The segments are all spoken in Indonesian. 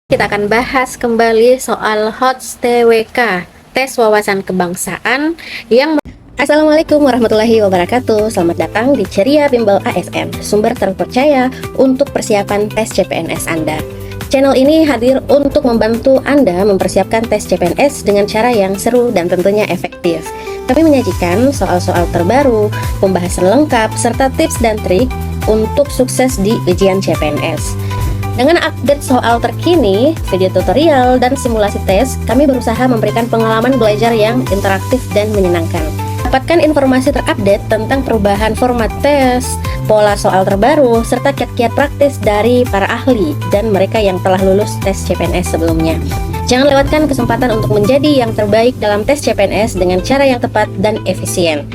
Kita akan bahas kembali soal HOTS TWK, tes wawasan kebangsaan yang Assalamualaikum warahmatullahi wabarakatuh. Selamat datang di Ceria Bimbel ASN, sumber terpercaya untuk persiapan tes CPNS Anda. Channel ini hadir untuk membantu Anda mempersiapkan tes CPNS dengan cara yang seru dan tentunya efektif. Kami menyajikan soal-soal terbaru, pembahasan lengkap, serta tips dan trik untuk sukses di ujian CPNS. Dengan update soal terkini, video tutorial, dan simulasi tes, kami berusaha memberikan pengalaman belajar yang interaktif dan menyenangkan. Dapatkan informasi terupdate tentang perubahan format tes, pola soal terbaru, serta kiat-kiat praktis dari para ahli dan mereka yang telah lulus tes CPNS sebelumnya. Jangan lewatkan kesempatan untuk menjadi yang terbaik dalam tes CPNS dengan cara yang tepat dan efisien.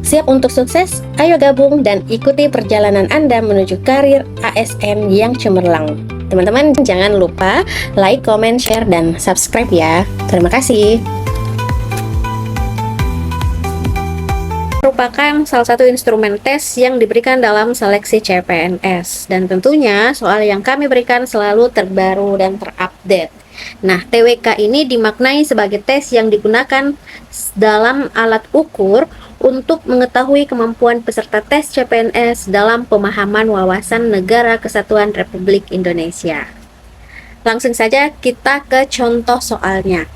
Siap untuk sukses? Ayo gabung dan ikuti perjalanan Anda menuju karir ASN yang cemerlang. Teman-teman jangan lupa like, comment, share, dan subscribe ya. Terima kasih. Merupakan salah satu instrumen tes yang diberikan dalam seleksi CPNS. Dan tentunya soal yang kami berikan selalu terbaru dan terupdate. Nah, TWK ini dimaknai sebagai tes yang digunakan dalam alat ukur untuk mengetahui kemampuan peserta tes CPNS dalam pemahaman wawasan Negara Kesatuan Republik Indonesia. Langsung saja kita ke contoh soalnya.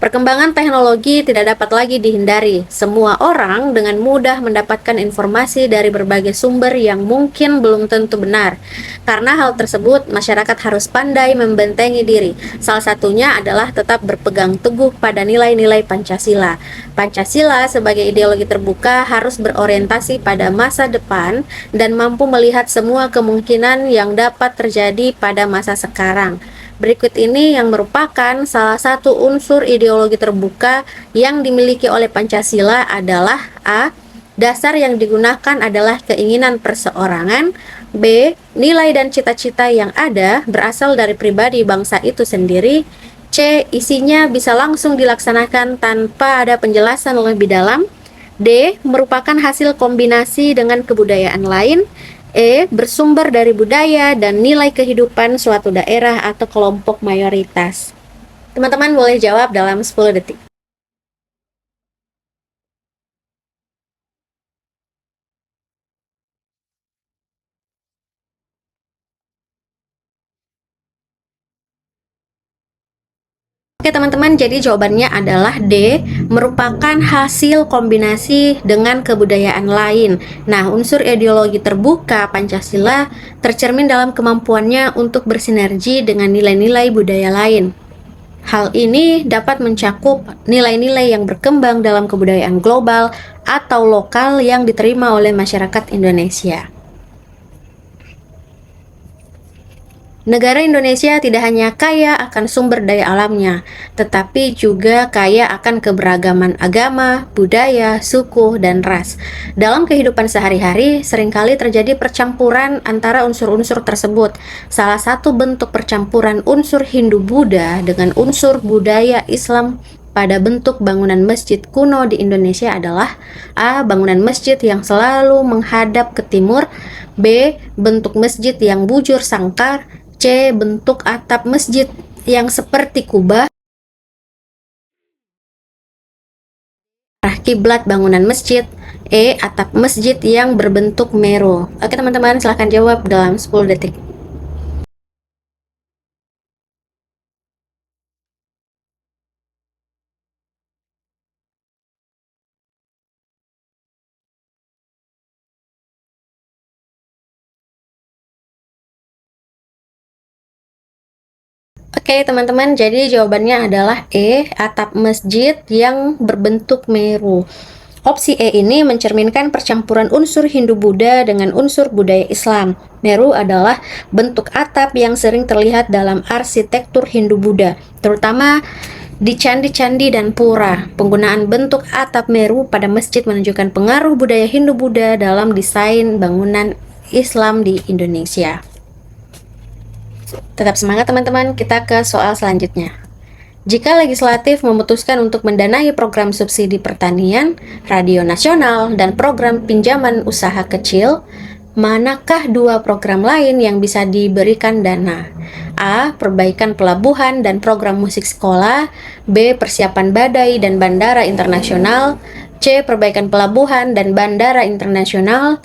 Perkembangan teknologi tidak dapat lagi dihindari. Semua orang dengan mudah mendapatkan informasi dari berbagai sumber yang mungkin belum tentu benar. Karena hal tersebut, masyarakat harus pandai membentengi diri. Salah satunya adalah tetap berpegang teguh pada nilai-nilai Pancasila. Pancasila sebagai ideologi terbuka harus berorientasi pada masa depan dan mampu melihat semua kemungkinan yang dapat terjadi pada masa sekarang. Berikut ini yang merupakan salah satu unsur ideologi terbuka yang dimiliki oleh Pancasila adalah A. Dasar yang digunakan adalah keinginan perseorangan. B. Nilai dan cita-cita yang ada berasal dari pribadi bangsa itu sendiri. C. Isinya bisa langsung dilaksanakan tanpa ada penjelasan lebih dalam. D. Merupakan hasil kombinasi dengan kebudayaan lain. E. Bersumber dari budaya dan nilai kehidupan suatu daerah atau kelompok mayoritas. Teman-teman boleh jawab dalam 10 detik. Oke teman-teman, jadi jawabannya adalah D, merupakan hasil kombinasi dengan kebudayaan lain. Nah, unsur ideologi terbuka Pancasila tercermin dalam kemampuannya untuk bersinergi dengan nilai-nilai budaya lain. Hal ini dapat mencakup nilai-nilai yang berkembang dalam kebudayaan global atau lokal yang diterima oleh masyarakat Indonesia. Negara Indonesia tidak hanya kaya akan sumber daya alamnya, tetapi juga kaya akan keberagaman agama, budaya, suku, dan ras. Dalam kehidupan sehari-hari, seringkali terjadi percampuran antara unsur-unsur tersebut. Salah satu bentuk percampuran unsur Hindu-Buddha dengan unsur budaya Islam pada bentuk bangunan masjid kuno di Indonesia adalah A. Bangunan masjid yang selalu menghadap ke timur. B. Bentuk masjid yang bujur sangkar. C. Bentuk atap masjid yang seperti kubah arah kiblat bangunan masjid. E. Atap masjid yang berbentuk meru. Oke teman-teman, silahkan jawab dalam 10 detik. Oke teman-teman, jadi jawabannya adalah E, atap masjid yang berbentuk meru. Opsi E ini mencerminkan percampuran unsur Hindu-Buddha dengan unsur budaya Islam. Meru adalah bentuk atap yang sering terlihat dalam arsitektur Hindu-Buddha, terutama di candi-candi dan pura. Penggunaan bentuk atap meru pada masjid menunjukkan pengaruh budaya Hindu-Buddha dalam desain bangunan Islam di Indonesia. Tetap semangat teman-teman, kita ke soal selanjutnya. Jika legislatif memutuskan untuk mendanai program subsidi pertanian, radio nasional, dan program pinjaman usaha kecil, Manakah dua program lain yang bisa diberikan dana? A. Perbaikan pelabuhan dan program musik sekolah. B. Persiapan badai dan bandara internasional. C. Perbaikan pelabuhan dan bandara internasional.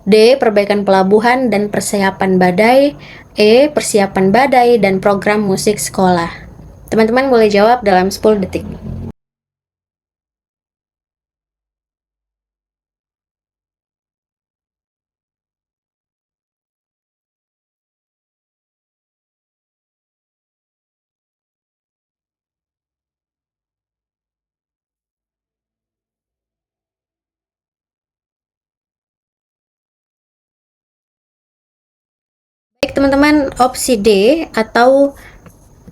D. Perbaikan pelabuhan dan persiapan badai. E. Persiapan badai dan program musik sekolah. Teman-teman boleh jawab dalam 10 detik. Baik teman-teman, opsi D atau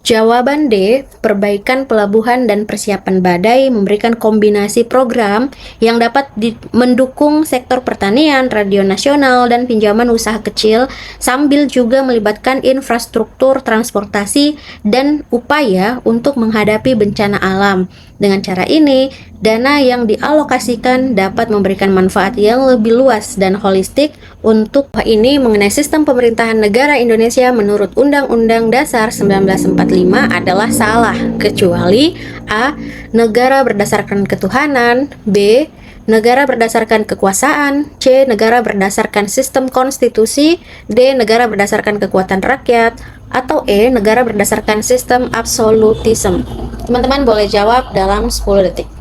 jawaban D, perbaikan pelabuhan dan persiapan badai memberikan kombinasi program yang dapat mendukung sektor pertanian, radio nasional, dan pinjaman usaha kecil sambil juga melibatkan infrastruktur transportasi dan upaya untuk menghadapi bencana alam. Dengan cara ini, dana yang dialokasikan dapat memberikan manfaat yang lebih luas dan holistik untuk ini mengenai sistem pemerintahan negara Indonesia menurut Undang-Undang Dasar 1945 adalah salah, kecuali A. Negara berdasarkan ketuhanan, B. Negara berdasarkan kekuasaan, C. Negara berdasarkan sistem konstitusi, D. Negara berdasarkan kekuatan rakyat, atau E. Negara berdasarkan sistem absolutisme. Teman-teman boleh jawab dalam 10 detik.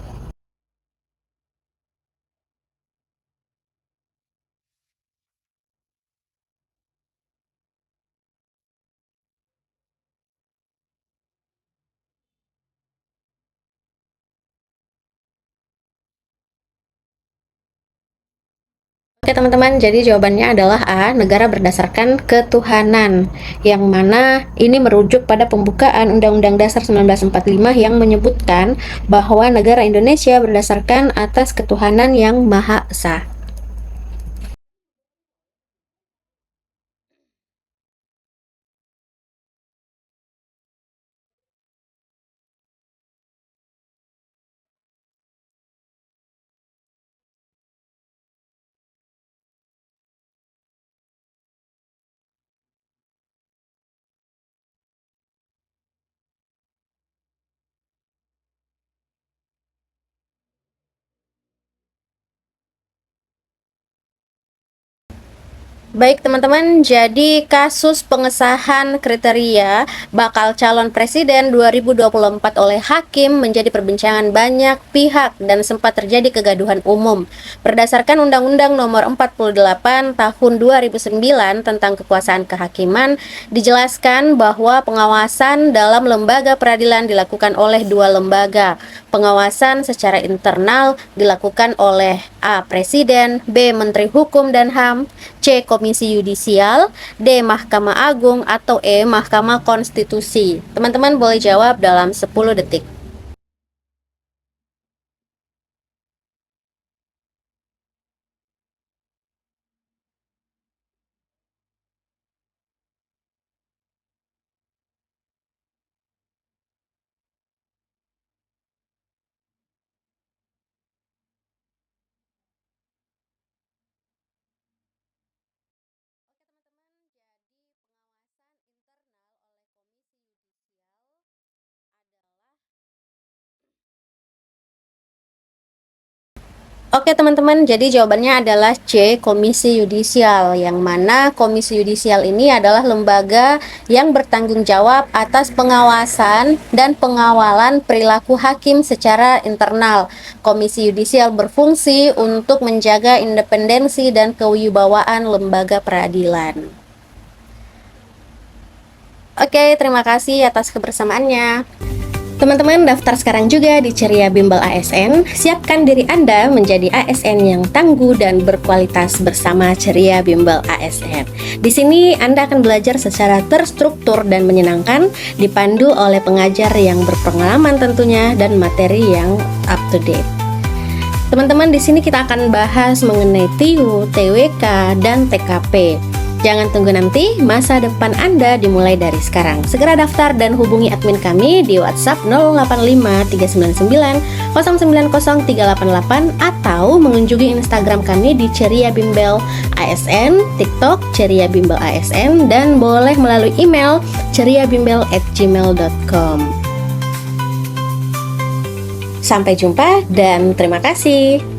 Oke teman-teman, jadi jawabannya adalah A, negara berdasarkan ketuhanan, yang mana ini merujuk pada pembukaan Undang-Undang Dasar 1945 yang menyebutkan bahwa negara Indonesia berdasarkan atas ketuhanan yang Maha Esa. Baik teman-teman, jadi kasus pengesahan kriteria bakal calon presiden 2024 oleh hakim menjadi perbincangan banyak pihak dan sempat terjadi kegaduhan umum. Berdasarkan Undang-Undang Nomor 48 Tahun 2009 tentang kekuasaan kehakiman, dijelaskan bahwa pengawasan dalam lembaga peradilan dilakukan oleh dua lembaga. Pengawasan secara internal dilakukan oleh A. Presiden, B. Menteri Hukum dan HAM, C. Komisi Yudisial, D. Mahkamah Agung, atau E. Mahkamah Konstitusi. Teman-teman boleh jawab dalam 10 detik. Oke teman-teman, jadi jawabannya adalah C, Komisi Yudisial, yang mana Komisi Yudisial ini adalah lembaga yang bertanggung jawab atas pengawasan dan pengawalan perilaku hakim secara internal. Komisi Yudisial berfungsi untuk menjaga independensi dan kewibawaan lembaga peradilan. Oke, terima kasih atas kebersamaannya. Teman-teman, daftar sekarang juga di Ceria Bimbel ASN. Siapkan diri Anda menjadi ASN yang tangguh dan berkualitas bersama Ceria Bimbel ASN. Di sini Anda akan belajar secara terstruktur dan menyenangkan, dipandu oleh pengajar yang berpengalaman tentunya dan materi yang up to date. Teman-teman, di sini kita akan bahas mengenai TIU, TWK, dan TKP. Jangan tunggu nanti, masa depan Anda dimulai dari sekarang. Segera daftar dan hubungi admin kami di WhatsApp 085 399 090 388 atau mengunjungi Instagram kami di Ceria Bimbel ASN, TikTok Ceria Bimbel ASN, dan boleh melalui email ceriabimbel@gmail.com. Sampai jumpa dan terima kasih.